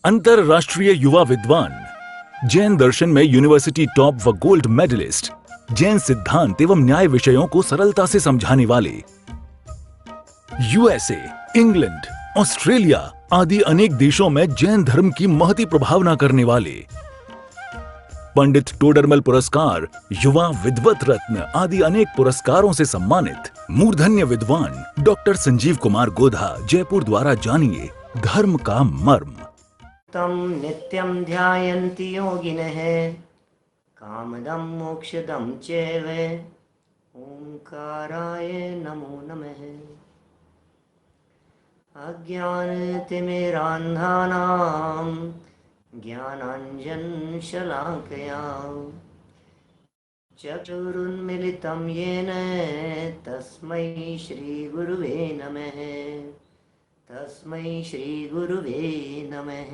अंतरराष्ट्रीय युवा विद्वान, जैन दर्शन में यूनिवर्सिटी टॉप व गोल्ड मेडलिस्ट, जैन सिद्धांत एवं न्याय विषयों को सरलता से समझाने वाले, यूएसए, इंग्लैंड, ऑस्ट्रेलिया आदि अनेक देशों में जैन धर्म की महती प्रभावना करने वाले, पंडित टोडरमल पुरस्कार, युवा विद्वत रत्न आदि अनेक पुरस्कारों से सम्मानित मूर्धन्य विद्वान डॉक्टर संजीव कुमार गोधा जयपुर द्वारा जानिए धर्म का मर्म। तम नित्यं ध्यायन्ति योगिनः कामदं मोक्षदं चैव ओंकाराय नमो नमः। अज्ञानतिमिरान्धानां ज्ञानाञ्जनशलाकया चक्षुरुन्मीलितं येन तस्मै श्रीगुरुवे नमः। तस्मै श्री गुरुवे नमः।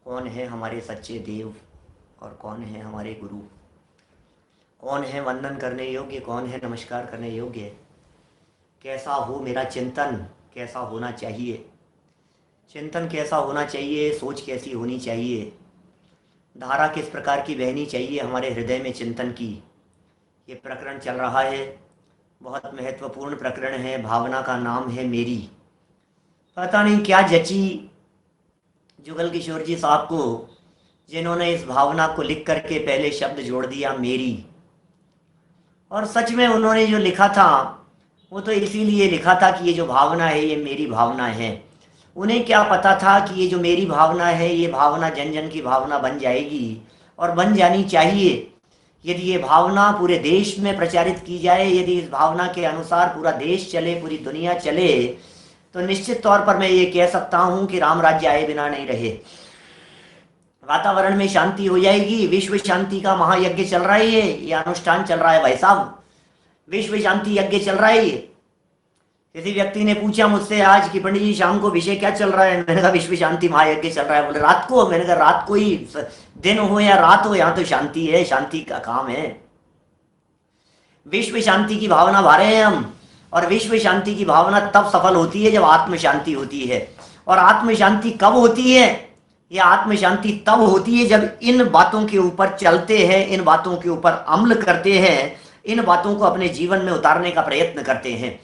कौन है हमारे सच्चे देव और कौन है हमारे गुरु? कौन है वंदन करने योग्य, कौन है नमस्कार करने योग्य? कैसा हो मेरा चिंतन, कैसा होना चाहिए? चिंतन कैसा होना चाहिए? सोच कैसी होनी चाहिए? धारा किस प्रकार की बहनी चाहिए हमारे हृदय में चिंतन की? ये प्रकरण चल रहा है, बहुत महत्वपूर्ण प्रकरण है। भावना का नाम है मेरी। पता नहीं क्या जची जुगल किशोर जी साहब को, जिन्होंने इस भावना को लिख करके पहले शब्द जोड़ दिया मेरी। और सच में उन्होंने जो लिखा था वो तो इसीलिए लिखा था कि ये जो भावना है ये मेरी भावना है। उन्हें क्या पता था कि ये जो मेरी भावना है ये भावना जन जन की भावना बन जाएगी और बन जानी चाहिए। यदि ये भावना पूरे देश में प्रचारित की जाए, यदि इस भावना के अनुसार पूरा देश चले, पूरी दुनिया चले, तो निश्चित तौर पर मैं ये कह सकता हूं कि राम राज्य आए बिना नहीं रहे। वातावरण में शांति हो जाएगी। विश्व शांति का महायज्ञ चल रहा है, ये अनुष्ठान चल रहा है भाई साहब, विश्व शांति यज्ञ चल रहा है। किसी व्यक्ति ने पूछा मुझसे आज कि पंडित जी शाम को विषय क्या चल रहा है? मैंने कहा विश्व शांति महायज्ञ चल रहा है। बोले रात को? मैंने कहा रात को ही, दिन हो या रात हो, यहाँ तो शांति है, शांति का काम है। विश्व शांति की भावना भा रहे हैं हम, और विश्व शांति की भावना तब सफल होती है जब आत्म शांति होती है। और आत्म शांति कब होती है? यह आत्म शांति तब होती है जब इन बातों के ऊपर चलते हैं, इन बातों के ऊपर अमल करते हैं, इन बातों को अपने जीवन में उतारने का प्रयत्न करते हैं।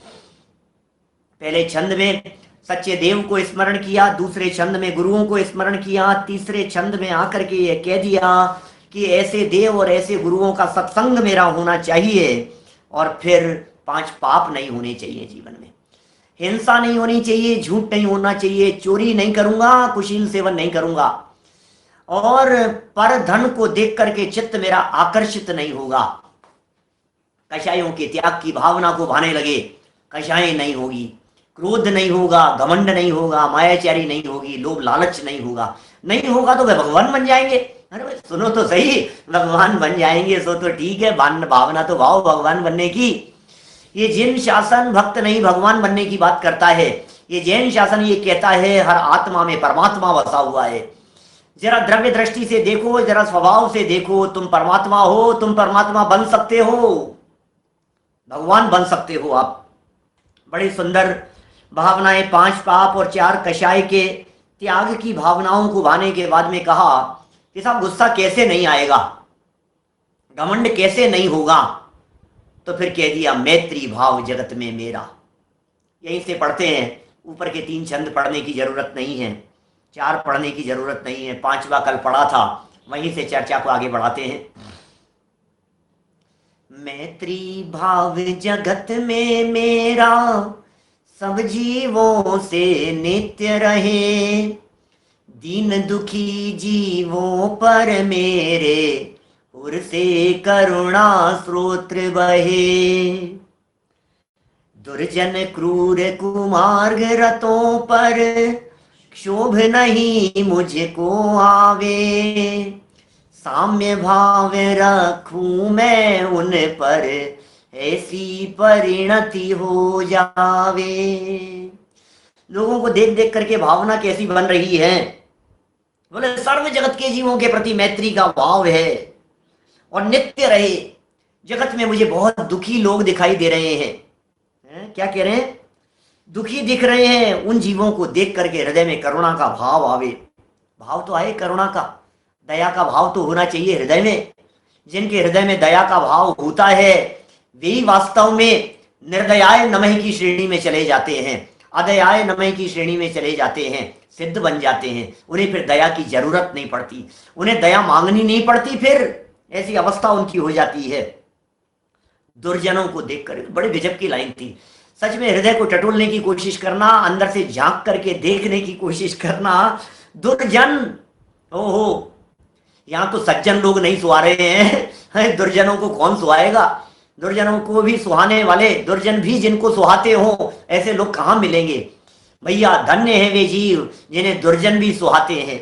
पहले छंद में सच्चे देव को स्मरण किया, दूसरे छंद में गुरुओं को स्मरण किया, तीसरे छंद में आकर के ये कह दिया कि ऐसे देव और ऐसे गुरुओं का सत्संग मेरा होना चाहिए। और फिर 5 पाप नहीं होने चाहिए जीवन में। हिंसा नहीं होनी चाहिए, झूठ नहीं होना चाहिए, चोरी नहीं करूंगा, कुशील सेवन नहीं करूंगा, और पर धन को देख करके चित्त मेरा आकर्षित नहीं होगा। कषायों के त्याग की भावना को भाने लगे, कषाय नहीं होगी, क्रोध नहीं होगा, घमंड नहीं होगा, मायाचारी नहीं होगी, लोभ लालच नहीं होगा। नहीं होगा तो वे भगवान बन जाएंगे। अरे भाई सुनो तो सही, भगवान बन जाएंगे सो तो ठीक है, भावना तो भाव भगवान बनने की। ये जैन शासन भक्त नहीं भगवान बनने की बात करता है। ये जैन शासन ये कहता है हर आत्मा में परमात्मा बसा हुआ है। जरा द्रव्य दृष्टि से देखो, जरा स्वभाव से देखो, तुम परमात्मा हो, तुम परमात्मा बन सकते हो, भगवान बन सकते हो आप। बड़ी सुंदर भावनाएं, 5 पाप और 4 कषाय के त्याग की भावनाओं को भाने के बाद में कहा कि साहब गुस्सा कैसे नहीं आएगा, घमंड कैसे नहीं होगा? तो फिर कह दिया मैत्री भाव जगत में मेरा। यहीं से पढ़ते हैं, ऊपर के 3 छंद पढ़ने की जरूरत नहीं है, 4 पढ़ने की जरूरत नहीं है, 5वां कल पढ़ा था, वहीं से चर्चा को आगे बढ़ाते हैं। मैत्री भाव जगत में मेरा सब जीवों से नित्य रहे, दीन दुखी जीवों पर मेरे उर से करुणा स्रोत्र बहे। दुर्जन क्रूर कुमार्ग रतों पर क्षोभ नहीं मुझको आवे, साम्य भाव रखूं मैं उन पर ऐसी परिणति हो जावे। लोगों को देख देख करके भावना कैसी बन रही है? बोले सर्व जगत के जीवों के प्रति मैत्री का भाव है और नित्य रहे। जगत में मुझे बहुत दुखी लोग दिखाई दे रहे हैं। क्या कह रहे हैं? दुखी दिख रहे हैं, उन जीवों को देख करके हृदय में करुणा का भाव आवे। भाव तो आए करुणा का, दया का भाव तो होना चाहिए हृदय में। जिनके हृदय में दया का भाव होता है वे वास्तव में निर्दयाय नमः की श्रेणी में चले जाते हैं, अदयाय नमः की श्रेणी में चले जाते हैं, सिद्ध बन जाते हैं। उन्हें फिर दया की जरूरत नहीं पड़ती, उन्हें दया मांगनी नहीं पड़ती, फिर ऐसी अवस्था उनकी हो जाती है। दुर्जनों को देखकर, बड़े गजब की लाइन थी। सच में हृदय को टटोलने की कोशिश करना, अंदर से झांक करके देखने की कोशिश करना। दुर्जन, ओहो, यहां तो सज्जन लोग नहीं सुहा रहे हैं, दुर्जनों को कौन सुहाएगा? दुर्जनों को भी सुहाने वाले, दुर्जन भी जिनको सुहाते हो, ऐसे लोग कहां मिलेंगे भैया? धन्य है वे जीव जिन्हें दुर्जन भी सुहाते हैं।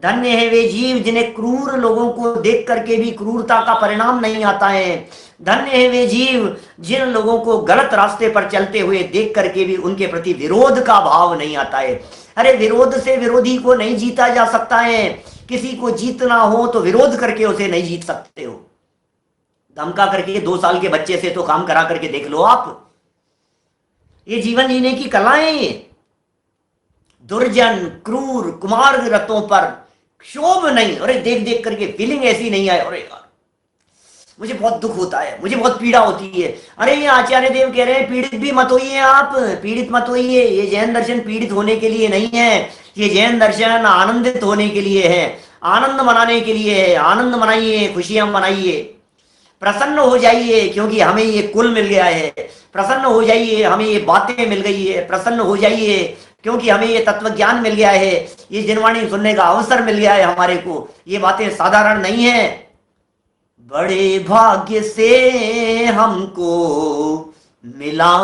धन्य है वे जीव जिन्हें क्रूर लोगों को देख करके भी क्रूरता का परिणाम नहीं आता है। धन्य है वे जीव जिन लोगों को गलत रास्ते पर चलते हुए देख करके भी उनके प्रति विरोध का भाव नहीं आता है। अरे विरोध से विरोधी को नहीं जीता जा सकता है। किसी को जीतना हो तो विरोध करके उसे नहीं जीत सकते हो। धमका करके 2 साल के बच्चे से तो काम करा करके देख लो आप। ये जीवन जीने की कलाएं ये। दुर्जन, क्रूर, कुमार्ग रतों पर क्षोभ नहीं। अरे देख देख करके फीलिंग ऐसी नहीं आए, अरे यार मुझे बहुत दुख होता है, मुझे बहुत पीड़ा होती है। अरे ये आचार्य देव कह रहे हैं पीड़ित भी मत होइए आप, पीड़ित मत होइए। ये जैन दर्शन पीड़ित होने के लिए नहीं है, ये जैन दर्शन आनंदित होने के लिए है, आनंद मनाने के लिए है। आनंद मनाइए, खुशियां मनाइए, प्रसन्न हो जाइए क्योंकि हमें ये कुल मिल गया है। प्रसन्न हो जाइए, हमें ये बातें मिल गई है। प्रसन्न हो जाइए क्योंकि हमें ये तत्व ज्ञान मिल गया है, ये जिनवाणी सुनने का अवसर मिल गया है हमारे को। ये बातें साधारण नहीं है। बड़े भाग्य से हमको मिला,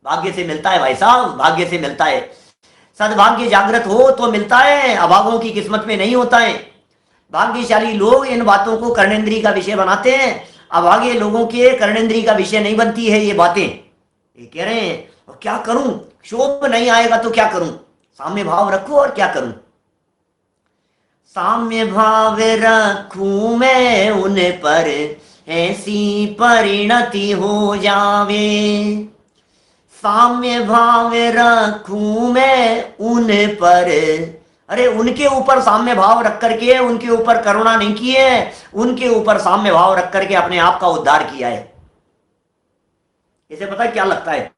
भाग्य से मिलता है भाई साहब, भाग्य से मिलता है। सद्भाग्य जागृत हो तो मिलता है, अभागों की किस्मत में नहीं होता है। भाग्यशाली लोग इन बातों को कर्णेंद्री का विषय बनाते हैं, अभागे लोगों के कर्णेंद्री का विषय नहीं बनती है ये बातें। ये कह रहे हैं और क्या करूं, शोभ नहीं आएगा तो क्या करूं? साम्य भाव रखो और क्या करूं? साम्य भाव रखूं मैं उन पर, ऐसी परिणति हो जावे। साम्य भाव रखूं मैं उन पर। अरे उनके ऊपर साम्य भाव रख करके उनके ऊपर करुणा नहीं की है, उनके ऊपर साम्य भाव रख करके अपने आप का उद्धार किया है। इसे पता है क्या लगता है?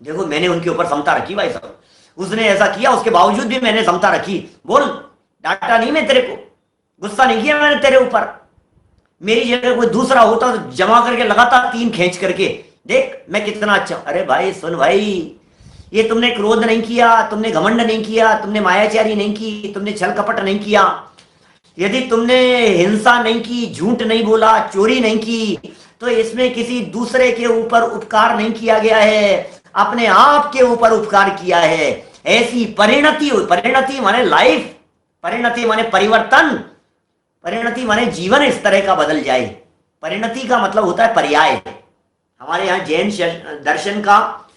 देखो मैंने उनके ऊपर समता रखी भाई साहब, उसने ऐसा किया उसके बावजूद भी मैंने समता रखी। बोल, डांटा नहीं मैं तेरे को, गुस्सा नहीं किया मैंने तेरे ऊपर। मेरी जगह कोई दूसरा होता तो जमा करके लगाता 3 खींच करके, देख मैं कितना अच्छा। अरे भाई सुन भाई, ये तुमने क्रोध नहीं किया, तुमने घमंड नहीं किया, तुमने मायाचारी नहीं की, तुमने छल कपट नहीं किया, यदि तुमने हिंसा नहीं की, झूठ नहीं बोला, चोरी नहीं की, तो इसमें किसी दूसरे के ऊपर उपकार नहीं किया गया है, अपने आप के ऊपर उपकार किया है। ऐसी परिणति हुई। परिणति माने लाइफ, परिणति माने परिवर्तन, परिणति माने जीवन इस तरह का बदल जाए। परिणति का मतलब होता है पर्याय। हमारे यहाँ जैन दर्शन का,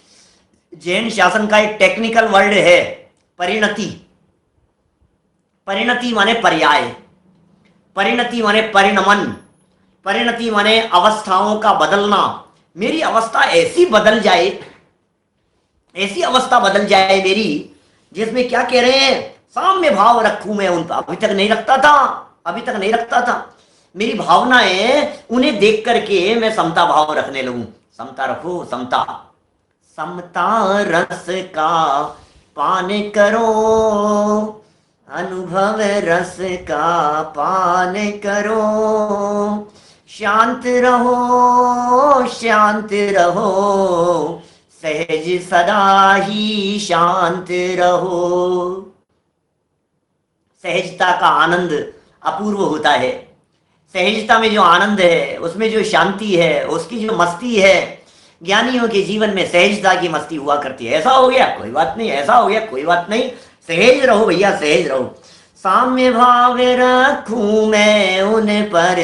जैन शासन का एक टेक्निकल वर्ड है परिणति। परिणति माने पर्याय, परिणति माने परिणमन, परिणति माने अवस्थाओं का बदलना। मेरी अवस्था ऐसी बदल जाए, ऐसी अवस्था बदल जाए मेरी, जिसमें क्या कह रहे हैं, साम्य भाव रखूं मैं उन पर। अभी तक नहीं रखता था, अभी तक नहीं रखता था। मेरी भावनाएं उन्हें देख करके मैं समता भाव रखने लगूं। समता रखो, समता। समता रस का पान करो, अनुभव रस का पान करो, शांत रहो, शांत रहो, सहज सदा ही शांत रहो। सहजता का आनंद अपूर्व होता है। सहजता में जो आनंद है, उसमें जो शांति है, उसकी जो मस्ती है, ज्ञानियों के जीवन में सहजता की मस्ती हुआ करती है। ऐसा हो गया कोई बात नहीं, ऐसा हो गया कोई बात नहीं, सहज रहो भैया, सहज रहो। साम्य भाव रखूं मैं उन पर,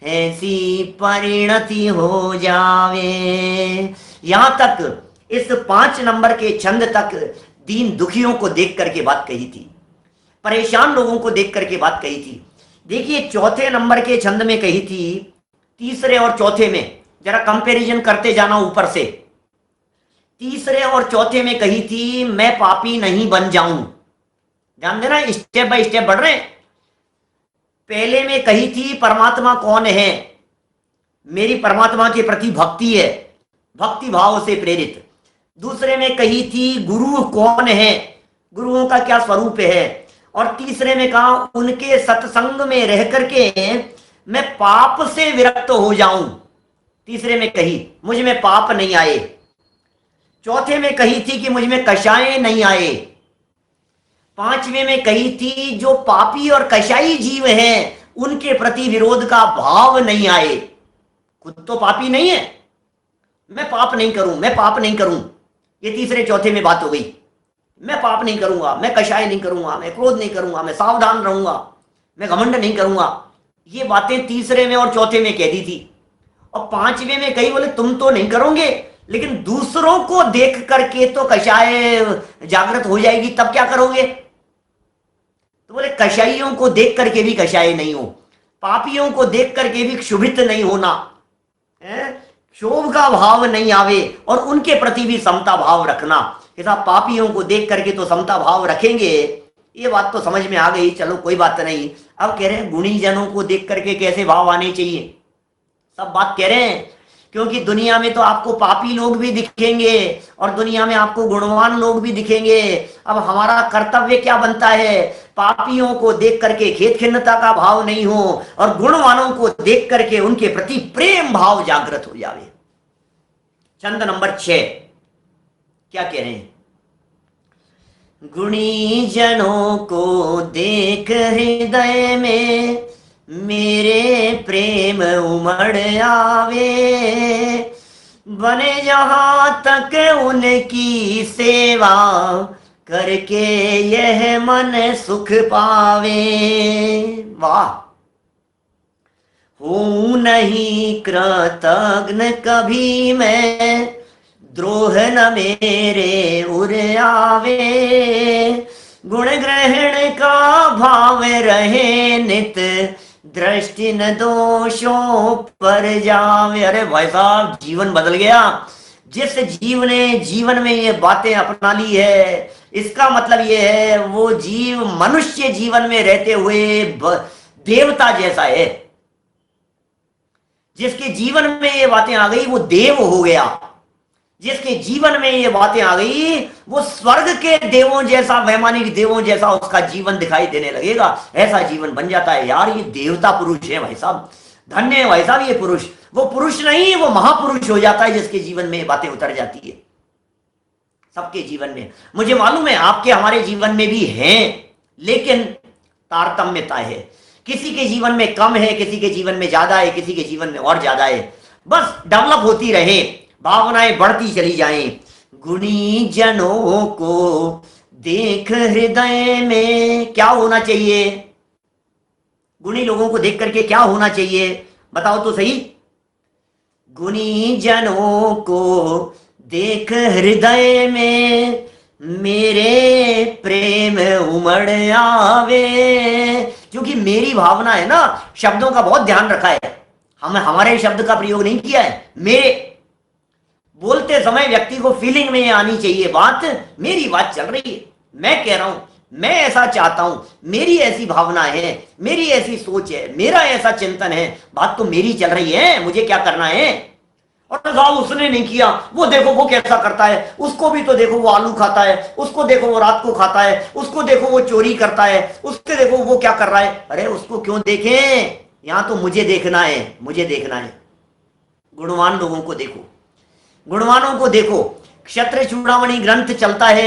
ऐसी परिणति हो जावे। यहां तक इस 5 नंबर के छंद तक दीन दुखियों को देख करके बात कही थी, परेशान लोगों को देख करके बात कही थी। देखिए चौथे नंबर के छंद में कही थी, तीसरे और चौथे में जरा कंपैरिजन करते जाना ऊपर से। तीसरे और चौथे में कही थी मैं पापी नहीं बन जाऊं। ध्यान देना, स्टेप बाय स्टेप बढ़ रहे हैं। पहले में कही थी परमात्मा कौन है, मेरी परमात्मा के प्रति भक्ति है, भक्ति भाव से प्रेरित। दूसरे में कही थी गुरु कौन है, गुरुओं का क्या स्वरूप है। और तीसरे में कहा उनके सत्संग में रह करके मैं पाप से विरक्त हो जाऊं। तीसरे में कही मुझ में पाप नहीं आए। चौथे में कही थी कि मुझ में कषाय नहीं आए। पांचवें में कही थी जो पापी और कषाई जीव हैं उनके प्रति विरोध का भाव नहीं आए। खुद तो पापी नहीं है, मैं पाप नहीं करूं, मैं पाप नहीं करूं, ये तीसरे चौथे में बात हो गई। मैं पाप नहीं करूंगा, मैं कषाय नहीं करूंगा, मैं क्रोध नहीं करूंगा, मैं सावधान रहूंगा, मैं घमंड नहीं करूंगा, ये बातें तीसरे में और चौथे में कह दी थी। और पांचवें में कही बोले तुम तो नहीं करोगे, लेकिन दूसरों को देख करके तो कषाय जागृत हो जाएगी, तब क्या करोगे? तो बोले कषाइयों को देख करके भी कषाय नहीं हो, पापियों को देख करके भी क्षुभित नहीं होना, क्षोभ का भाव नहीं आवे, और उनके प्रति भी समता भाव रखना। कि साहब पापियों को देख करके तो समता भाव रखेंगे, ये बात तो समझ में आ गई, चलो कोई बात नहीं। अब कह रहे हैं गुणी जनों को देख करके कैसे भाव आने चाहिए, सब बात कह रहे हैं। क्योंकि दुनिया में तो आपको पापी लोग भी दिखेंगे और दुनिया में आपको गुणवान लोग भी दिखेंगे। अब हमारा कर्तव्य क्या बनता है? पापियों को देख करके खेद खिन्नता का भाव नहीं हो और गुणवानों को देख करके उनके प्रति प्रेम भाव जागृत हो जावे। छंद नंबर 6 क्या कह रहे हैं? गुणी जनों को देख हृदय में मेरे प्रेम उमड़ आवे, बने जहां तक उनकी सेवा करके यह मन सुख पावे। वाह! हूं नहीं कृतघ्न कभी मैं, द्रोह न मेरे उर आवे, गुण ग्रहण का भाव रहे नित, दृष्टि न दोषों पर जावे। अरे भाई साहब, जीवन बदल गया। जिस जीव ने जीवन में ये बातें अपना ली है, इसका मतलब ये है वो जीव मनुष्य जीवन में रहते हुए देवता जैसा है। जिसके जीवन में ये बातें आ गई वो देव हो गया। जिसके जीवन में ये बातें आ गई वो स्वर्ग के देवों जैसा, वैमानिक देवों जैसा उसका जीवन दिखाई देने लगेगा। ऐसा जीवन बन जाता है। यार ये देवता पुरुष है भाई साहब, धन्य है भाई साहब ये पुरुष। वो पुरुष नहीं, वो महापुरुष हो जाता है जिसके जीवन में ये बातें उतर जाती है। सबके जीवन में, मुझे मालूम है आपके हमारे जीवन में भी हैं, लेकिन तारतम्यता है। किसी के जीवन में कम है, किसी के जीवन में ज्यादा है, किसी के जीवन में और ज्यादा है। बस डेवलप होती रहे, भावनाएं बढ़ती चली जाएं। गुणी जनों को देख हृदय में क्या होना चाहिए? गुणी लोगों को देख करके क्या होना चाहिए बताओ तो सही। गुणी जनों को देख हृदय में मेरे प्रेम उमड़ आवे। क्योंकि मेरी भावना है ना, शब्दों का बहुत ध्यान रखा है। हमारे शब्द का प्रयोग नहीं किया है। मेरे बोलते समय व्यक्ति को फीलिंग में आनी चाहिए बात, मेरी बात चल रही है, मैं कह रहा हूं, मैं ऐसा चाहता हूं, मेरी ऐसी भावना है, मेरी ऐसी सोच है, मेरा ऐसा चिंतन है, बात तो मेरी चल रही है, मुझे क्या करना है। और साहब उसने नहीं किया, वो देखो वो कैसा करता है, उसको भी तो देखो वो आलू खाता है, उसको देखो वो रात को खाता है, उसको देखो वो चोरी करता है, उसके देखो वो क्या कर रहा है। अरे उसको क्यों देखें, यहां तो मुझे देखना है, मुझे देखना है। गुणवान लोगों को देखो, गुणवानों को देखो। क्षत्र चूड़ामणि ग्रंथ चलता है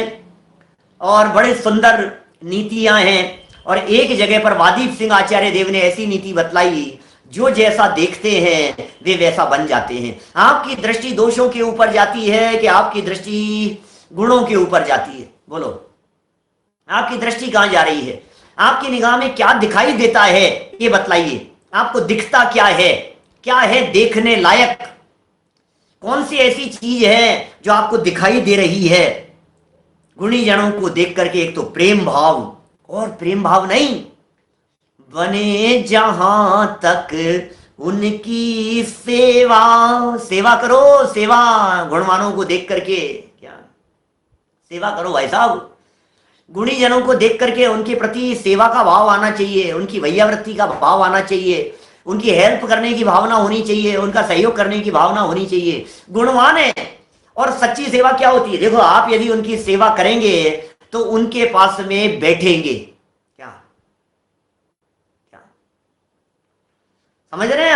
और बड़े सुंदर नीतियां हैं। और एक जगह पर वादीप सिंह आचार्य देव ने ऐसी नीति बतलाई, जो जैसा देखते हैं वे वैसा बन जाते हैं। आपकी दृष्टि दोषों के ऊपर जाती है कि आपकी दृष्टि गुणों के ऊपर जाती है? बोलो, आपकी दृष्टि कहां जा रही है? आपकी निगाह में क्या दिखाई देता है ये बतलाइए। आपको दिखता क्या है? क्या है देखने लायक? कौन सी ऐसी चीज है जो आपको दिखाई दे रही है? गुणी जनों को देख करके एक तो प्रेम भाव, और प्रेम भाव नहीं, बने जहां तक उनकी सेवा। सेवा करो, सेवा गुणवानों को देख करके। क्या सेवा करो भाई साहब। गुणी जनों को देख करके उनके प्रति सेवा का भाव आना चाहिए, उनकी भैयावृत्ति का भाव आना चाहिए, उनकी हेल्प करने की भावना होनी चाहिए, उनका सहयोग करने की भावना होनी चाहिए। गुणवान है। और सच्ची सेवा क्या होती है? देखो, आप यदि उनकी सेवा करेंगे तो उनके पास में बैठेंगे। क्या क्या समझ रहे हैं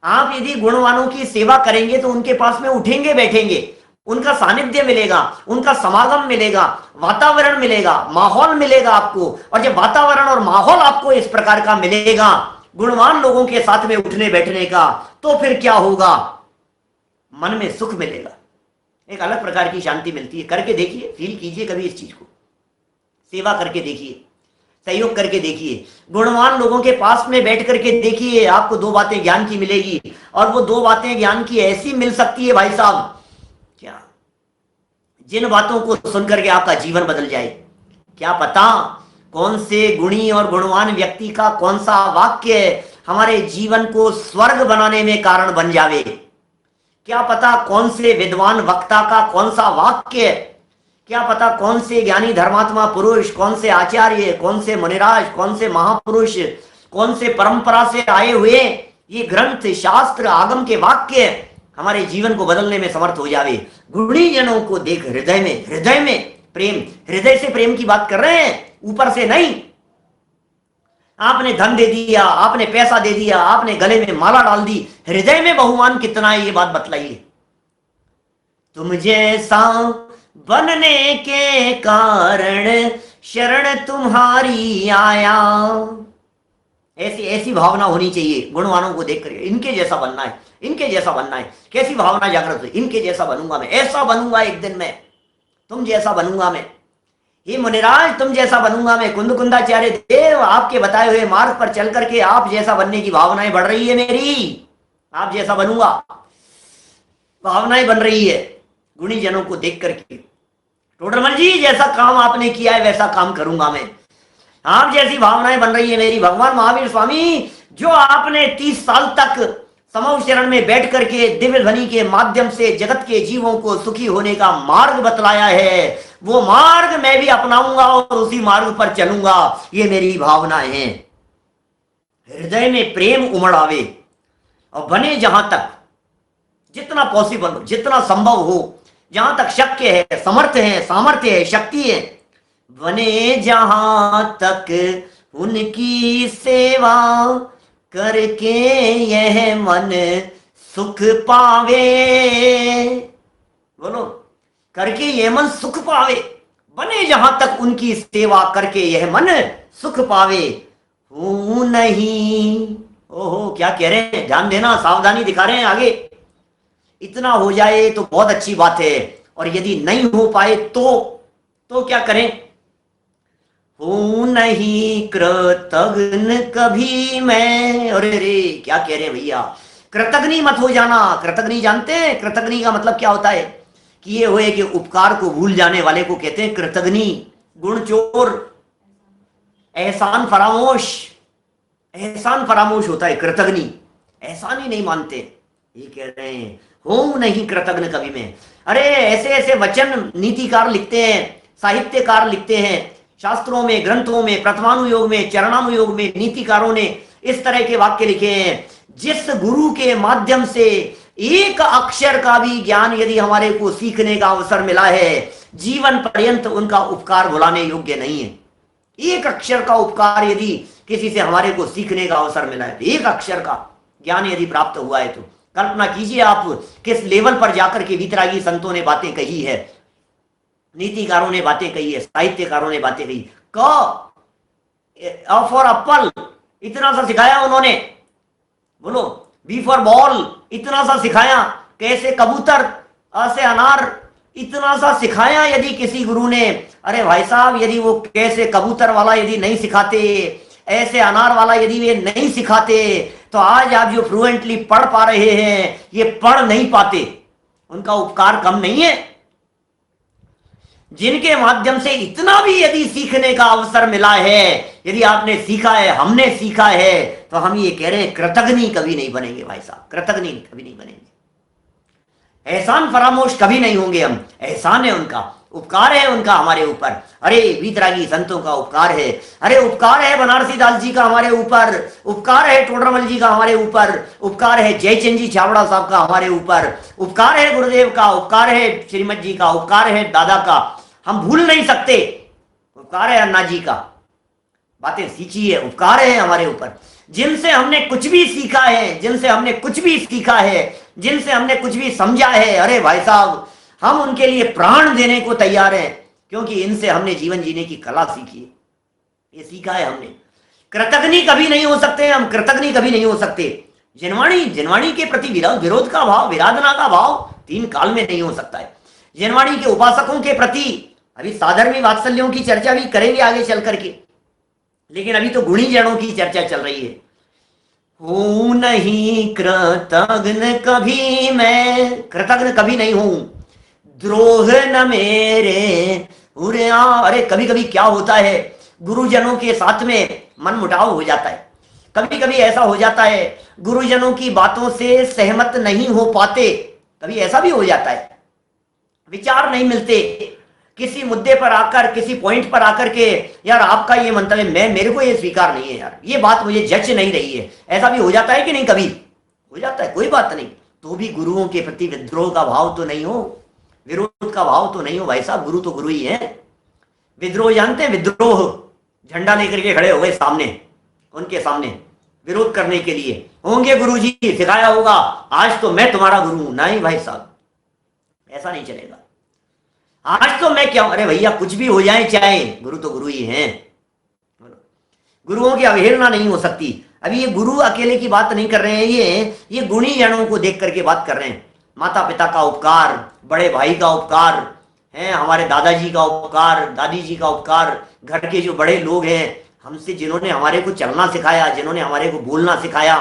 आप यदि गुणवानों की सेवा करेंगे तो उनके पास में उठेंगे, बैठेंगे, उनका सानिध्य मिलेगा, उनका समागम मिलेगा, वातावरण मिलेगा, माहौल मिलेगा आपको। और जब वातावरण और माहौल आपको इस प्रकार का मिलेगा गुणवान लोगों के साथ में उठने बैठने का, तो फिर क्या होगा? मन में सुख मिलेगा, एक अलग प्रकार की शांति मिलती है। करके देखिए, फील कीजिए कभी इस चीज को, सेवा करके देखिए, सहयोग करके देखिए, गुणवान लोगों के पास में बैठ करके देखिए, आपको दो बातें ज्ञान की मिलेगी। और वो दो बातें ज्ञान की ऐसी मिल सकती है भाई साहब, क्या जिन बातों को सुनकर के आपका जीवन बदल जाए। क्या पता कौन से गुणी और गुणवान व्यक्ति का कौन सा वाक्य हमारे जीवन को स्वर्ग बनाने में कारण बन जावे। क्या पता कौन से विद्वान वक्ता का कौन सा वाक्य, क्या पता कौन से ज्ञानी धर्मात्मा पुरुष, कौन से आचार्य, कौन से मुनिराज, कौन से महापुरुष, कौन से परंपरा से आए हुए ये ग्रंथ, शास्त्र, आगम के वाक्य हमारे जीवन को बदलने में समर्थ हो जावे। गुणी जनों को देख हृदय में प्रेम, हृदय से प्रेम की बात कर रहे हैं, ऊपर से नहीं। आपने धन दे दिया, आपने पैसा दे दिया, आपने गले में माला डाल दी, हृदय में बहुमान कितना है ये बात बतलाइए। तुम जैसा बनने के कारण शरण तुम्हारी आया, ऐसी भावना होनी चाहिए गुणवानों को देख कर, इनके जैसा बनना है, इनके जैसा बनना है। कैसी भावना जागृत हुई? इनके जैसा बनूंगा मैं, ऐसा बनूंगा एक दिन मैं, तुम जैसा बनूंगा मैं, हे मुनिराज तुम जैसा बनूंगा मैं, कुंदकुंदाचार्य देव आपके बताए हुए मार्ग पर चल करके आप जैसा बनने की भावनाएं बढ़ रही है मेरी, आप जैसा बनूंगा, भावनाएं बन रही है गुणी जनों को देख करके। टोडरमल जी जैसा काम आपने किया है वैसा काम करूंगा मैं, आप जैसी भावनाएं बन रही है मेरी। भगवान महावीर स्वामी जो आपने 30 साल तक समूह शरण में बैठ करके दिव्य ध्वनि के माध्यम से जगत के जीवों को सुखी होने का मार्ग बतलाया है, वो मार्ग मैं भी अपनाऊंगा और उसी मार्ग पर चलूंगा, ये मेरी भावनाएं हैं। हृदय में प्रेम उमड़ आवे और बने जहां तक जितना पॉसिबल हो, जितना संभव हो, जहां तक शक्य है, समर्थ है, सामर्थ्य है, शक्ति है, बने जहां तक उनकी सेवा करके यह मन सुख पावे। बोलो, करके यह मन सुख पावे, बने जहां तक उनकी सेवा करके यह मन सुख पावे। हूं नहीं, ओहो क्या कह रहे हैं, ध्यान देना, सावधानी दिखा रहे हैं आगे। इतना हो जाए तो बहुत अच्छी बात है, और यदि नहीं हो पाए तो क्या करें? हूं नहीं कृतघ्न कभी मैं। अरे रे क्या कह रहे हैं भैया, कृतघ्नी मत हो जाना। कृतघ्नी जानते हैं कृतघ्नी का मतलब क्या होता है? कि ये हुए कि उपकार को भूल जाने वाले को कहते हैं कृतघ्नी, गुण चोर, एहसान फरामोश, एहसान फरामोश होता है कृतघ्नी, एहसान ही नहीं मानते। ये कह रहे हैं हूं नहीं कृतघ्न कभी मैं। अरे ऐसे ऐसे वचन नीतिकार लिखते हैं, साहित्यकार लिखते हैं, शास्त्रों में, ग्रंथों में, प्रथमानुयोग में, चरणानुयोग में नीतिकारों ने इस तरह के वाक्य लिखे हैं। जिस गुरु के माध्यम से एक अक्षर का भी ज्ञान यदि हमारे को सीखने का अवसर मिला है, जीवन पर्यंत उनका उपकार भुलाने योग्य नहीं है। एक अक्षर का उपकार यदि किसी से हमारे को सीखने का अवसर मिला है, एक अक्षर का ज्ञान यदि प्राप्त हुआ है, तो कल्पना कीजिए आप किस लेवल पर जाकर के वितरागी संतों ने बातें कही है, नीतिकारों ने बातें कही है, साहित्यकारों ने बातें कही। अ फॉर एप्पल इतना सा सिखाया उन्होंने, बोलो बी फॉर बॉल इतना सा सिखाया, कैसे कबूतर, अ से अनार इतना सा सिखाया यदि किसी गुरु ने। अरे भाई साहब, यदि वो कैसे कबूतर वाला यदि नहीं सिखाते, ऐसे अनार वाला यदि वे नहीं सिखाते, तो आज आप जो फ्लुएंटली पढ़ पा रहे हैं ये पढ़ नहीं पाते। उनका उपकार कम नहीं है। जिनके माध्यम से इतना भी यदि सीखने का अवसर मिला है, यदि आपने सीखा है, हमने सीखा है, तो हम ये कह रहे हैं कृतघ्नी कभी नहीं बनेंगे भाई साहब, कृतघ्नी कभी नहीं बनेंगे, एहसान फरामोश कभी नहीं होंगे हम। एहसान है उनका, उपकार है उनका हमारे ऊपर। अरे वीतरागी संतों का उपकार है, अरे उपकार है बनारसी दास जी का हमारे ऊपर, उपकार है टोडरमल जी का हमारे ऊपर, उपकार है जयचंद जी छाबड़ा साहब का हमारे ऊपर, उपकार है गुरुदेव का, उपकार है श्रीमद जी का, उपकार है दादा का, हम भूल नहीं सकते। उपकार है अन्ना जी का, बातें सीखी है, उपकार है हमारे ऊपर। जिनसे हमने कुछ भी सीखा है, जिनसे हमने कुछ भी सीखा है, जिनसे हमने कुछ भी समझा है, अरे भाई साहब हम उनके लिए प्राण देने को तैयार हैं, क्योंकि इनसे हमने जीवन जीने की कला सीखी है, ये सीखा है हमने। कृतज्ञ कभी नहीं हो सकते हम, कृतज्ञ कभी नहीं हो सकते। जिनवाणी के प्रति विरोध का भाव, विराधना का भाव तीन काल में नहीं हो सकता है। जिनवाणी के उपासकों के प्रति अभी साधर्मी वात्सल्यों की चर्चा भी करेंगे आगे चल करके, लेकिन अभी तो गुणी जनों की चर्चा चल रही है। हूं नहीं कृतज्ञ कभी मैं, कृतज्ञ कभी नहीं हूं, द्रोह न मेरे उरिया। अरे कभी कभी क्या होता है, गुरुजनों के साथ में मन मुटाव हो जाता है, कभी कभी ऐसा हो जाता है गुरुजनों की बातों से सहमत नहीं हो पाते, कभी ऐसा भी हो जाता है, विचार नहीं मिलते किसी मुद्दे पर आकर, किसी पॉइंट पर आकर के, यार आपका ये मंतव्य मेरे को ये स्वीकार नहीं है, यार ये बात मुझे जच नहीं रही है। ऐसा भी हो जाता है कि नहीं, कभी हो जाता है, कोई बात नहीं, तो भी गुरुओं के प्रति विद्रोह का भाव तो नहीं हो, विरोध का भाव तो नहीं हो भाई साहब, गुरु तो गुरु ही है। विद्रोह जानते हैं, विद्रोह झंडा लेकर के खड़े हो गए सामने, उनके सामने विरोध करने के लिए, होंगे गुरु जी सिखाया होगा आज तो मैं तुम्हारा गुरु हूं। नहीं भाई साहब ऐसा नहीं चलेगा, आज तो मैं क्या, अरे भैया कुछ भी हो जाए चाहे, गुरु तो गुरु ही हैं, गुरुओं की अवहेलना नहीं हो सकती। अभी ये गुरु अकेले की बात नहीं कर रहे हैं, ये गुणी जनों को देख करके बात कर रहे हैं। माता पिता का उपकार, बड़े भाई का उपकार है, हमारे दादाजी का उपकार, दादी जी का उपकार, घर के जो बड़े लोग हैं हमसे, जिन्होंने हमारे को चलना सिखाया, जिन्होंने हमारे को बोलना सिखाया,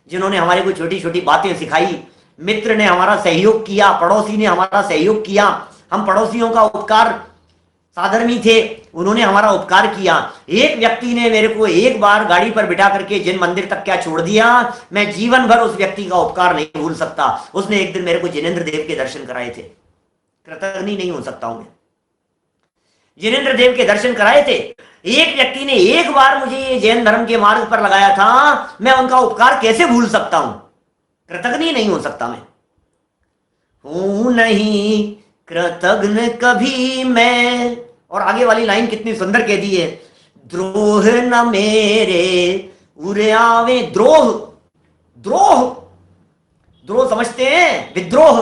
जिन्होंने हमारे को छोटी छोटी बातें सिखाई, मित्र ने हमारा सहयोग किया, पड़ोसी ने हमारा सहयोग किया, हम पड़ोसियों का उपकार, साधर्मी थे उन्होंने हमारा उपकार किया। एक व्यक्ति ने मेरे को एक बार गाड़ी पर बिठा करके जिन मंदिर तक क्या छोड़ दिया, मैं जीवन भर उस व्यक्ति का उपकार नहीं भूल सकता। उसने एक दिन मेरे को जिनेंद्र देव के दर्शन कराए थे, कृतज्ञ नहीं हो सकता हूं मैं, जिनेंद्र देव के दर्शन कराए थे। एक व्यक्ति ने एक बार मुझे ये जैन धर्म के मार्ग पर लगाया था, मैं उनका उपकार कैसे भूल सकता हूं, कृतज्ञ नहीं हो सकता मैं। हूं नहीं कृतज्ञ कभी मैं, और आगे वाली लाइन कितनी सुंदर कह दी है, द्रोह न मेरे उरे आवे। द्रोह, द्रोह, द्रोह समझते हैं, विद्रोह,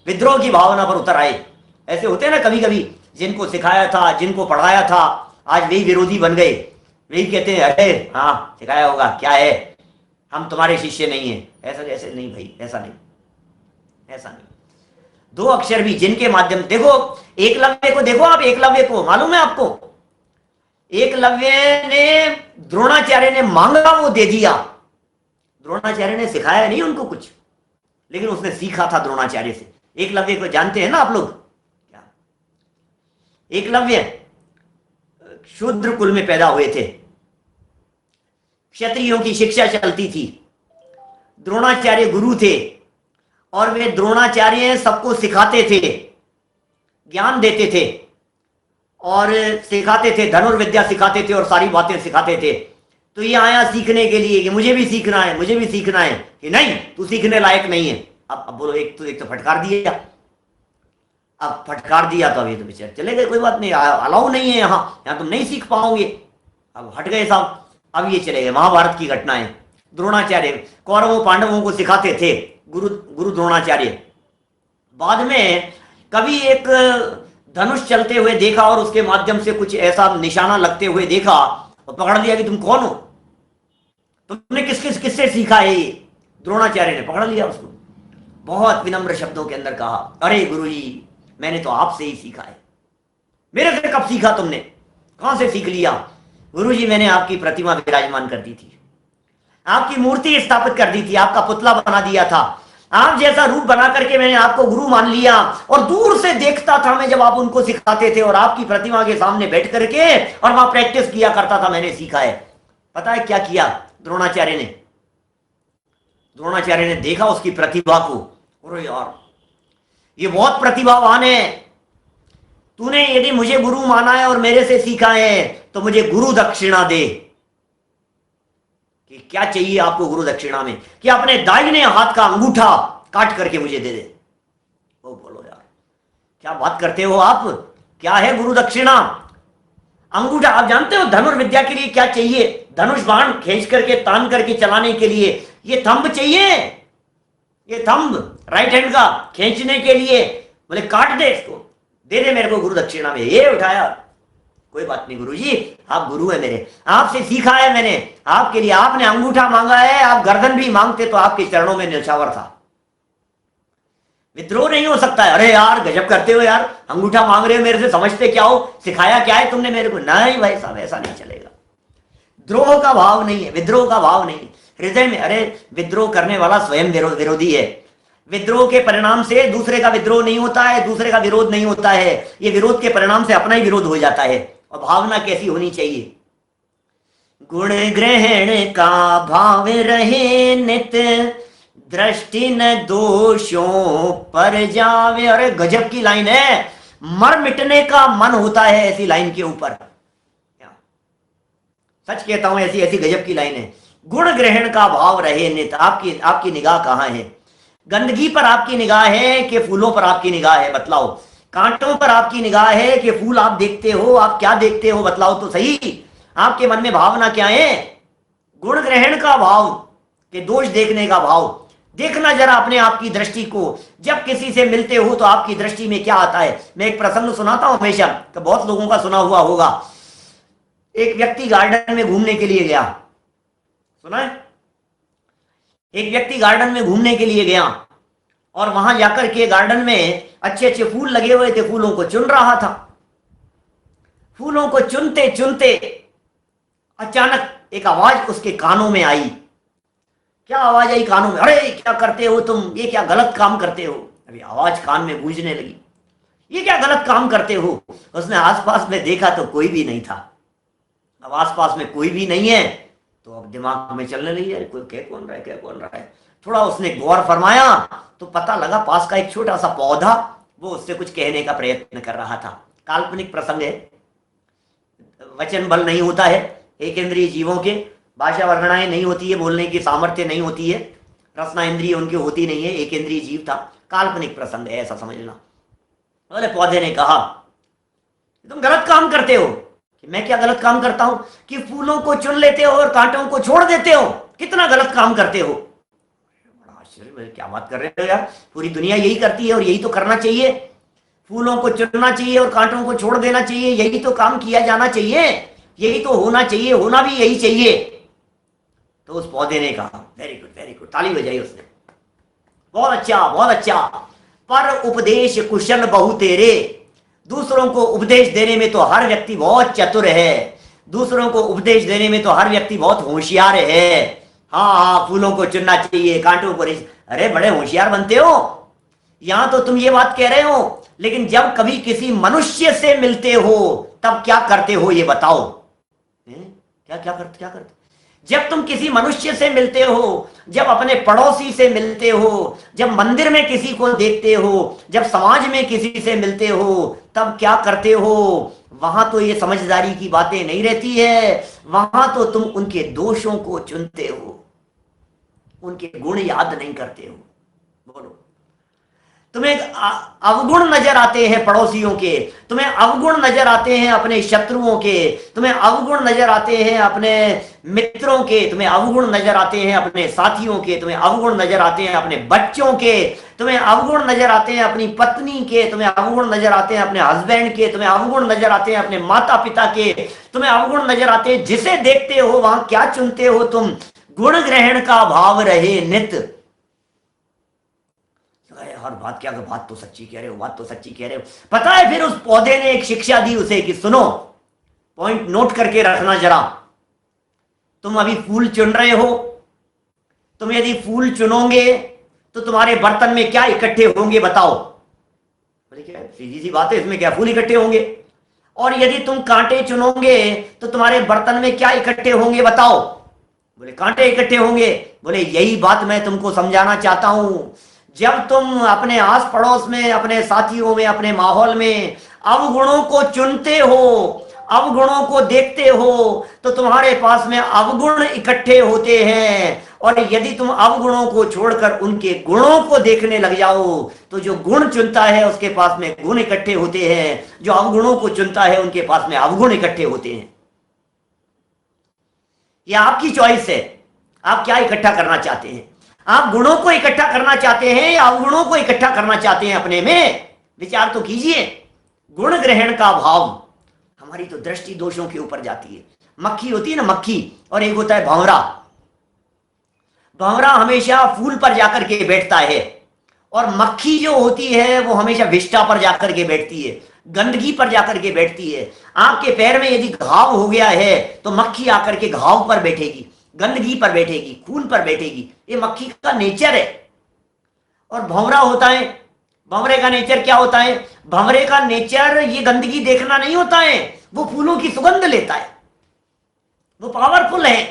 विद्रोह की भावना पर उतर आए। ऐसे होते हैं ना कभी कभी, जिनको सिखाया था, जिनको पढ़ाया था, आज वही विरोधी बन गए, वही कहते हैं अरे हाँ सिखाया होगा क्या है, हम तुम्हारे शिष्य नहीं है। ऐसा ऐसे नहीं भाई, ऐसा नहीं, ऐसा नहीं। दो अक्षर भी जिनके माध्यम, देखो एकलव्य को, देखो आप एकलव्य को, मालूम है आपको, एकलव्य ने, द्रोणाचार्य ने मांगा वो दे दिया। द्रोणाचार्य ने सिखाया नहीं उनको कुछ, लेकिन उसने सीखा था द्रोणाचार्य से। एकलव्य को जानते हैं ना आप लोग, क्या एकलव्य शूद्र कुल में पैदा हुए थे, क्षत्रियों की शिक्षा चलती थी, द्रोणाचार्य गुरु थे, और वे द्रोणाचार्य सबको सिखाते थे, ज्ञान देते थे और सिखाते थे, धनुर्विद्या सिखाते थे और सारी बातें सिखाते थे। तो ये आया सीखने के लिए कि मुझे भी सीखना है, मुझे भी सीखना है, कि नहीं तू सीखने लायक नहीं है। अब बोलो, एक तो फटकार दिया, अब फटकार दिया तो अभी तो बेचारे चले गए, कोई बात नहीं, अलाउ नहीं है यहाँ तुम नहीं सीख पाओगे। अब हट गए साहब, अब ये चले गए। महाभारत की घटना है, द्रोणाचार्य कौरवों पांडवों को सिखाते थे, गुरु द्रोणाचार्य। बाद में कभी एक धनुष चलते हुए देखा और उसके माध्यम से कुछ ऐसा निशाना लगते हुए देखा और पकड़ लिया कि तुम कौन हो, तुमने किससे सीखा है ये। द्रोणाचार्य ने पकड़ लिया उसको, बहुत विनम्र शब्दों के अंदर कहा, अरे गुरुजी मैंने तो आपसे ही सीखा है। मेरे से कब सीखा तुमने, कहां से सीख लिया? गुरुजी मैंने आपकी प्रतिमा विराजमान कर दी थी, आपकी मूर्ति स्थापित कर दी थी, आपका पुतला बना दिया था, आप जैसा रूप बना करके मैंने आपको गुरु मान लिया, और दूर से देखता था मैं जब आप उनको सिखाते थे, और आपकी प्रतिमा के सामने बैठ करके और वहां प्रैक्टिस किया करता था, मैंने सीखा है। पता है क्या किया द्रोणाचार्य ने? द्रोणाचार्य ने देखा उसकी प्रतिभा को, अरे यार ये बहुत प्रतिभावान है, तूने यदि मुझे गुरु माना है और मेरे से सीखा है तो मुझे गुरु दक्षिणा दे। कि क्या चाहिए आपको गुरु दक्षिणा में? कि अपने दाहिने हाथ का अंगूठा काट करके मुझे दे दे। वो बोलो यार, क्या बात करते हो आप? क्या है गुरु दक्षिणा? अंगूठा। आप जानते हो धनुर्विद्या के लिए क्या चाहिए? धनुष बाण खींच करके तान करके चलाने के लिए ये थंब चाहिए। ये थंब राइट हैंड का खींचने के लिए। बोले काट दे इसको, दे दे मेरे को गुरु दक्षिणा में। ये उठाया। कोई बात नहीं गुरुजी, आप गुरु है मेरे, आपसे सीखा है मैंने, आपके लिए आपने अंगूठा मांगा है, आप गर्दन भी मांगते तो आपके चरणों में न्यौछावर था। विद्रोह नहीं हो सकता है। अरे यार गजब करते हो यार, अंगूठा मांग रहे हो मेरे से, समझते क्या हो, सिखाया क्या है तुमने मेरे को? नहीं भाई साहब, ऐसा नहीं चलेगा। द्रोह का भाव नहीं है, विद्रोह का भाव नहीं हृदय में। अरे विद्रोह करने वाला स्वयं विरोधी है। विद्रोह के परिणाम से दूसरे का विद्रोह नहीं होता है, दूसरे का विरोध नहीं होता है। ये विरोध के परिणाम से अपना ही विरोध हो जाता है। और भावना कैसी होनी चाहिए? गुण ग्रहण का भाव रहे नित, दृष्टि न दोषों पर जावे। अरे गजब की लाइन है, मर मिटने का मन होता है ऐसी लाइन के ऊपर। सच कहता हूं, ऐसी ऐसी गजब की लाइन है। गुण ग्रहण का भाव रहे नित। आपकी निगाह कहां है? गंदगी पर आपकी निगाह है कि फूलों पर आपकी निगाह है? बतलाओ। कांटों पर आपकी निगाह है कि फूल आप देखते हो? आप क्या देखते हो बतलाओ तो सही। आपके मन में भावना क्या है? गुण ग्रहण का भाव कि दोष देखने का भाव। देखना जरा अपने आप की दृष्टि को। जब किसी से मिलते हो तो आपकी दृष्टि में क्या आता है? मैं एक प्रसंग सुनाता हूं हमेशा, तो बहुत लोगों का सुना हुआ होगा। एक व्यक्ति गार्डन में घूमने के लिए गया। सुना है? एक व्यक्ति गार्डन में घूमने के लिए गया और वहां जाकर के गार्डन में अच्छे अच्छे फूल लगे हुए थे, फूलों को चुन रहा था। फूलों को चुनते चुनते अचानक एक आवाज उसके कानों में आई। क्या आवाज आई कानों में? अरे क्या करते हो तुम, ये क्या गलत काम करते हो? अभी आवाज कान में गूंजने लगी, ये क्या गलत काम करते हो? उसने आसपास में देखा तो कोई भी नहीं था। अब आसपास में कोई भी नहीं है तो अब दिमाग में चलने लगी, अरे कोई कह कौन रहा है, कह कौन रहा है। थोड़ा उसने गौर फरमाया तो पता लगा पास का एक छोटा सा पौधा वो उससे कुछ कहने का प्रयत्न कर रहा था। काल्पनिक प्रसंग है, वचन बल नहीं होता है, एक इंद्रिय जीवों के भाषा वर्णनाएं नहीं होती है, बोलने की सामर्थ्य नहीं होती है, रसना इंद्रिय उनकी होती नहीं है, एक इंद्रिय जीव था। काल्पनिक प्रसंग है, ऐसा समझना। बोले पौधे ने कहा तुम गलत काम करते हो। कि मैं क्या गलत काम करता हूं? कि फूलों को चुन लेते हो और कांटों को छोड़ देते हो, कितना गलत काम करते हो। बड़ा आश्चर्य, क्या बात कर रहे हो यार, पूरी दुनिया यही करती है और यही तो करना चाहिए। फूलों को चुनना चाहिए और कांटों को छोड़ देना चाहिए, यही तो काम किया जाना चाहिए, यही तो होना चाहिए, होना भी यही चाहिए। तो उस पौधे ने कहा वेरी गुड वेरी गुड, ताली बजाई उसने, बहुत अच्छा बहुत अच्छा। पर उपदेश कुशल बहु तेरे। दूसरों को उपदेश देने में तो हर व्यक्ति बहुत चतुर है, दूसरों को उपदेश देने में तो हर व्यक्ति बहुत होशियार है। हाँ हाँ, फूलों को चुनना चाहिए, कांटों को नहीं। अरे बड़े होशियार बनते हो, यहां तो तुम ये बात कह रहे हो, लेकिन जब कभी किसी मनुष्य से मिलते हो तब क्या करते हो ये बताओ। क्या क्या करते? जब तुम किसी मनुष्य से मिलते हो, जब अपने पड़ोसी से मिलते हो, जब मंदिर में किसी को देखते हो, जब समाज में किसी से मिलते हो, तब क्या करते हो? वहां तो ये समझदारी की बातें नहीं रहती है, वहां तो तुम उनके दोषों को चुनते हो, उनके गुण याद नहीं करते हो। बोलो, तुम्हें अवगुण नजर आते हैं पड़ोसियों के, तुम्हें अवगुण नजर आते हैं अपने शत्रुओं के, तुम्हें अवगुण नजर आते हैं अपने मित्रों के, तुम्हें अवगुण नजर आते हैं अपने साथियों के, तुम्हें अवगुण नजर आते हैं अपने बच्चों के, तुम्हें अवगुण नजर आते हैं अपनी पत्नी के, तुम्हें अवगुण नजर आते हैं अपने हस्बैंड के, तुम्हें अवगुण नजर आते हैं अपने माता पिता के, तुम्हें अवगुण नजर आते हैं। जिसे देखते हो वहां क्या चुनते हो तुम? गुण ग्रहण का भाव रहे नित। हर बात क्या, बात तो सच्ची कह रहे हो, बात तो सच्ची कह रहे हो। पता है फिर उस पौधे ने एक शिक्षा दी उसे कि सुनो, पॉइंट नोट करके रखना जरा, तुम अभी फूल चुन रहे हो, तुम यदि फूल चुनोगे तो तुम्हारे बर्तन में क्या इकट्ठे होंगे बताओ? बोले क्या सीधी सी बात है, इसमें क्या फूल इकट्ठे होंगे। और यदि तुम कांटे चुनोगे तो तुम्हारे बर्तन में क्या इकट्ठे होंगे बताओ? बोले कांटे इकट्ठे होंगे। बोले यही बात मैं तुमको समझाना चाहता हूं। जब तुम अपने आस पड़ोस में, अपने साथियों में, अपने माहौल में, अवगुणों को चुनते हो, अवगुणों को देखते हो, तो तुम्हारे पास में अवगुण इकट्ठे होते हैं। और यदि तुम अवगुणों को छोड़कर उनके गुणों को देखने लग जाओ, तो जो गुण चुनता है उसके पास में गुण इकट्ठे होते हैं, जो अवगुणों को चुनता है उनके पास में अवगुण इकट्ठे होते हैं। यह आपकी चॉइस है, आप क्या इकट्ठा करना चाहते हैं। आप गुणों को इकट्ठा करना चाहते हैं या अवगुणों को इकट्ठा करना चाहते हैं, अपने में विचार तो कीजिए। गुण ग्रहण का भाव, हमारी तो दृष्टि दोषों के ऊपर जाती है। मक्खी होती है ना, मक्खी, और एक होता है भंवरा। भंवरा हमेशा फूल पर जाकर के बैठता है, और मक्खी जो होती है वो हमेशा विष्ठा पर जाकर के बैठती है, गंदगी पर जाकर के बैठती है। आपके पैर में यदि घाव हो गया है तो मक्खी आकर के घाव पर बैठेगी, गंदगी पर बैठेगी, खून पर बैठेगी। ये मक्खी का नेचर है। और भंवरा होता है, भंवरे का नेचर क्या होता है? भंवरे का नेचर ये गंदगी देखना नहीं होता है, वो फूलों की सुगंध लेता है, वो पावरफुल है।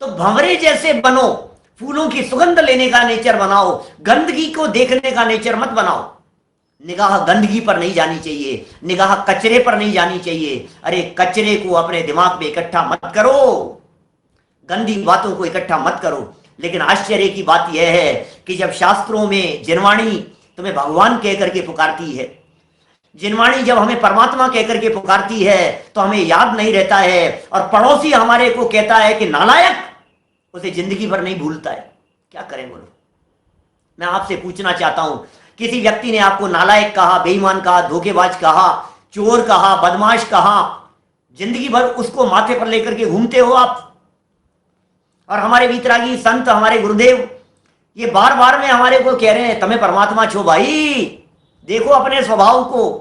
तो भंवरे जैसे बनो, फूलों की सुगंध लेने का नेचर बनाओ, गंदगी को देखने का नेचर मत बनाओ। निगाह गंदगी पर नहीं जानी चाहिए, निगाह कचरे पर नहीं जानी चाहिए। अरे कचरे को अपने दिमाग में इकट्ठा मत करो, गंदी बातों को इकट्ठा मत करो। लेकिन आश्चर्य की बात यह है कि जब शास्त्रों में जिनवाणी तुम्हें भगवान कहकर के पुकारती है, जिनवाणी जब हमें परमात्मा कहकर के पुकारती है, तो हमें याद नहीं रहता है, और पड़ोसी हमारे को कहता है कि नालायक, उसे जिंदगी भर नहीं भूलता है। क्या करें बोलो? मैं आपसे पूछना चाहता हूं, किसी व्यक्ति ने आपको नालायक कहा, बेईमान कहा, धोखेबाज कहा, चोर कहा, बदमाश कहा, जिंदगी भर उसको माथे पर लेकर के घूमते हो आप। और हमारे वीतरागी संत, हमारे गुरुदेव, ये बार बार में हमारे को कह रहे हैं, तुम्हें परमात्मा छो भाई, देखो अपने स्वभाव को।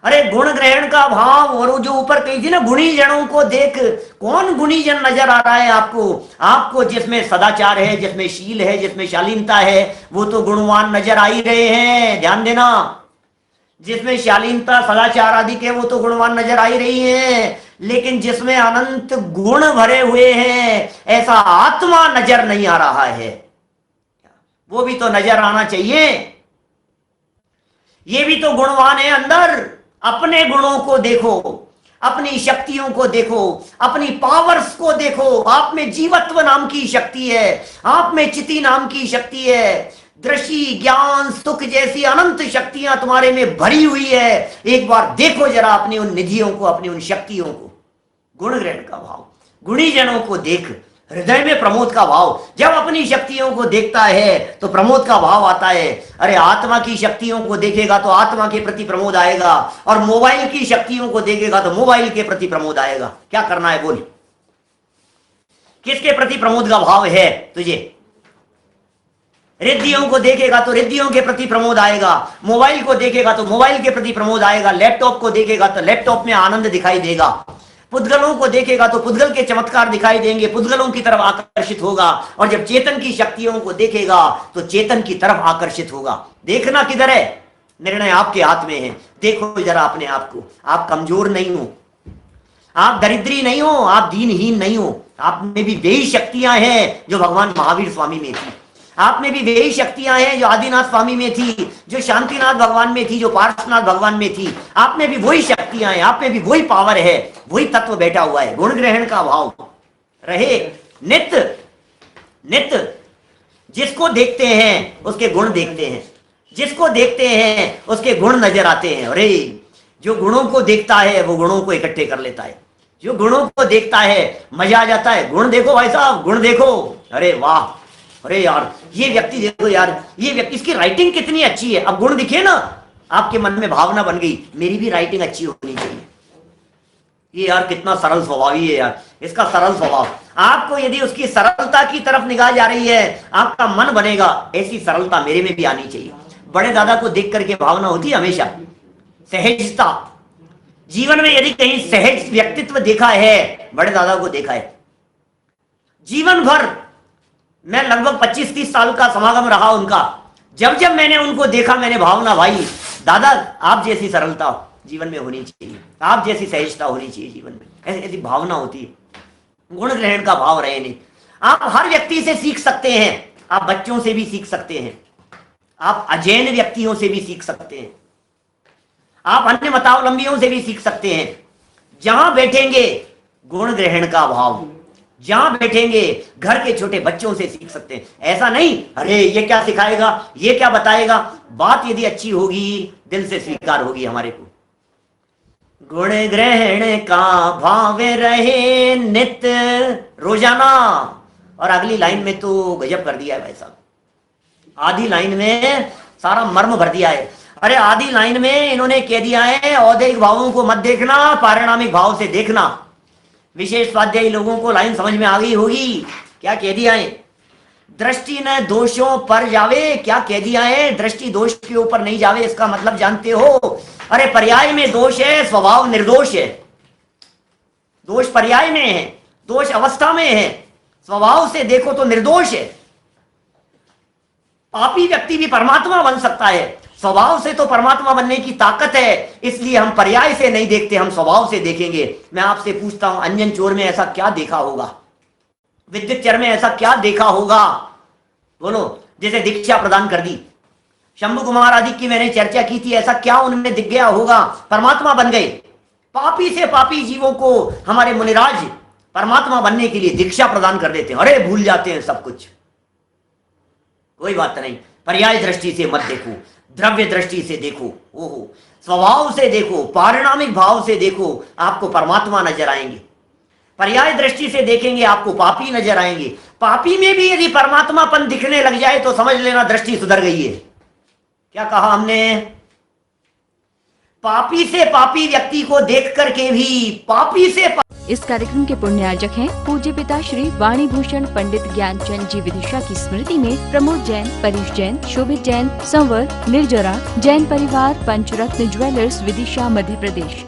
अरे गुण ग्रहण का भाव, और वो जो ऊपर कही थी ना, गुणी जनों को देख। कौन गुणी जन नजर आ रहा है आपको? आपको जिसमें सदाचार है, जिसमें शील है, जिसमें शालीनता है, वो तो गुणवान नजर आ ही रहे हैं। ध्यान देना, जिसमें शालीनता, सदाचार आदि के, वो तो गुणवान नजर आ ही रही है। लेकिन जिसमें अनंत गुण भरे हुए हैं, ऐसा आत्मा नजर नहीं आ रहा है। वो भी तो नजर आना चाहिए। ये भी तो गुणवान है अंदर। अपने गुणों को देखो, अपनी शक्तियों को देखो, अपनी पावर्स को देखो। आप में जीवत्व नाम की शक्ति है, आप में चिति नाम की शक्ति है, दृष्टि, ज्ञान, सुख जैसी अनंत शक्तियां तुम्हारे में भरी हुई है। एक बार देखो जरा अपनी उन निधियों को, अपनी उन शक्तियों को। गुण ग्रहण का भाव, गुणी जनों को देख, हृदय में प्रमोद का भाव। जब अपनी शक्तियों को देखता है तो प्रमोद का भाव आता है। अरे आत्मा की शक्तियों को देखेगा तो आत्मा के प्रति प्रमोद आएगा, और मोबाइल की शक्तियों को देखेगा तो मोबाइल के प्रति प्रमोद आएगा। क्या करना है बोल? किसके प्रति प्रमोद का भाव है तुझे? रिद्धियों को देखेगा तो रिद्धियों के प्रति प्रमोद आएगा, मोबाइल को देखेगा तो मोबाइल के प्रति प्रमोद आएगा, लैपटॉप को देखेगा तो लैपटॉप में आनंद दिखाई देगा, पुद्गलों को देखेगा तो पुद्गल के चमत्कार दिखाई देंगे, पुद्गलों की तरफ आकर्षित होगा। और जब चेतन की शक्तियों को देखेगा तो चेतन की तरफ आकर्षित होगा। देखना किधर है? निर्णय आपके हाथ में है। देखो जरा अपने आप को। आप कमजोर नहीं हो, आप दरिद्री नहीं हो, आप दीनहीन नहीं हो। आप में भी वही शक्तियां हैं जो भगवान महावीर स्वामी में थी। आप में भी वही शक्तियां हैं जो आदिनाथ स्वामी में थी, जो शांतिनाथ भगवान में थी, जो पार्श्वनाथ भगवान में थी। आप में भी वही शक्तियां हैं, आप में भी वही पावर है, वही तत्व बैठा हुआ है। गुण ग्रहण का भाव रहे नित्य नित्य। जिसको देखते हैं उसके गुण देखते हैं, जिसको देखते हैं उसके गुण नजर आते हैं। अरे जो गुणों को देखता है वो गुणों को इकट्ठे कर लेता है। जो गुणों को देखता है मजा आ जाता है। गुण देखो भाई साहब, गुण देखो। अरे वाह, अरे यार ये व्यक्ति देखो यार, ये व्यक्ति, इसकी राइटिंग कितनी अच्छी है। अब गुण दिखे ना, आपके मन में भावना बन गई, मेरी भी राइटिंग अच्छी होनी चाहिए। ये यार कितना सरल स्वभावी है यार, इसका सरल स्वभाव। आपको यदि उसकी सरलता की तरफ निगाह जा रही है, आपका मन बनेगा ऐसी सरलता मेरे में भी आनी चाहिए। बड़े दादा को देख करके भावना होती है हमेशा सहजता। जीवन में यदि कहीं सहज व्यक्तित्व देखा है, बड़े दादा को देखा है। जीवन भर मैं लगभग 25-30 साल का समागम रहा उनका। जब जब मैंने उनको देखा, मैंने भावना, भाई दादा आप जैसी सरलता जीवन में होनी चाहिए, आप जैसी सहजता होनी चाहिए जीवन में। ऐसी भावना होती है। गुण ग्रहण का भाव रहे नहीं। आप हर व्यक्ति से सीख सकते हैं, आप बच्चों से भी सीख सकते हैं, आप अजैन व्यक्तियों से भी सीख सकते हैं, आप अन्य मतावलंबियों से भी सीख सकते हैं। जहां बैठेंगे गुण ग्रहण का भाव, जहां बैठेंगे घर के छोटे बच्चों से सीख सकते हैं। ऐसा नहीं अरे ये क्या सिखाएगा, ये क्या बताएगा। बात यदि अच्छी होगी दिल से स्वीकार होगी हमारे को। गुण ग्रहण का भाव रहे नित रोजाना। और अगली लाइन में तो गजब कर दिया है भाई साहब, आधी लाइन में सारा मर्म भर दिया है। अरे आधी लाइन में इन्होंने कह दिया है औदैहिक भावों को मत देखना, पारिणामिक भाव से देखना। विशेष स्वाध्यायी लोगों को लाइन समझ में आ गई होगी। क्या कह दिया है? दृष्टि न दोषों पर जावे। क्या कह दिया है? दृष्टि दोष के ऊपर नहीं जावे। इसका मतलब जानते हो? अरे पर्याय में दोष है, स्वभाव निर्दोष है। दोष पर्याय में है, दोष अवस्था में है, स्वभाव से देखो तो निर्दोष है। पापी व्यक्ति भी परमात्मा बन सकता है, स्वभाव से तो परमात्मा बनने की ताकत है। इसलिए हम पर्याय से नहीं देखते, हम स्वभाव से देखेंगे। मैं आपसे पूछता हूं, अंजन चोर में ऐसा क्या देखा होगा? विद्युत चर में ऐसा क्या देखा होगा? बोलो। जैसे दीक्षा प्रदान कर दी, शंभु कुमार आदि की मैंने चर्चा की थी, ऐसा क्या उनमें दिख गया होगा? परमात्मा बन गए। पापी से पापी जीवों को हमारे मुनिराज परमात्मा बनने के लिए दीक्षा प्रदान कर देते हैं। अरे भूल जाते हैं सब कुछ। कोई बात नहीं, पर्याय दृष्टि से मत देखो, द्रव्य दृष्टि से देखो, ओहो स्वभाव से देखो, पारिणामिक भाव से देखो, आपको परमात्मा नजर आएंगे। पर्याय दृष्टि से देखेंगे आपको पापी नजर आएंगे। पापी में भी यदि परमात्मापन दिखने लग जाए तो समझ लेना दृष्टि सुधर गई है। क्या कहा हमने? पापी से पापी व्यक्ति को देख करके भी पापी से इस कार्यक्रम के पुण्यार्जक हैं पूज्य पिता श्री वाणी भूषण पंडित ज्ञानचंद जी विदिशा की स्मृति में प्रमोद जैन, परेश जैन, शोभित जैन, संवर, निर्जरा, जैन परिवार, पंचरत्न ज्वेलर्स, विदिशा, मध्य प्रदेश।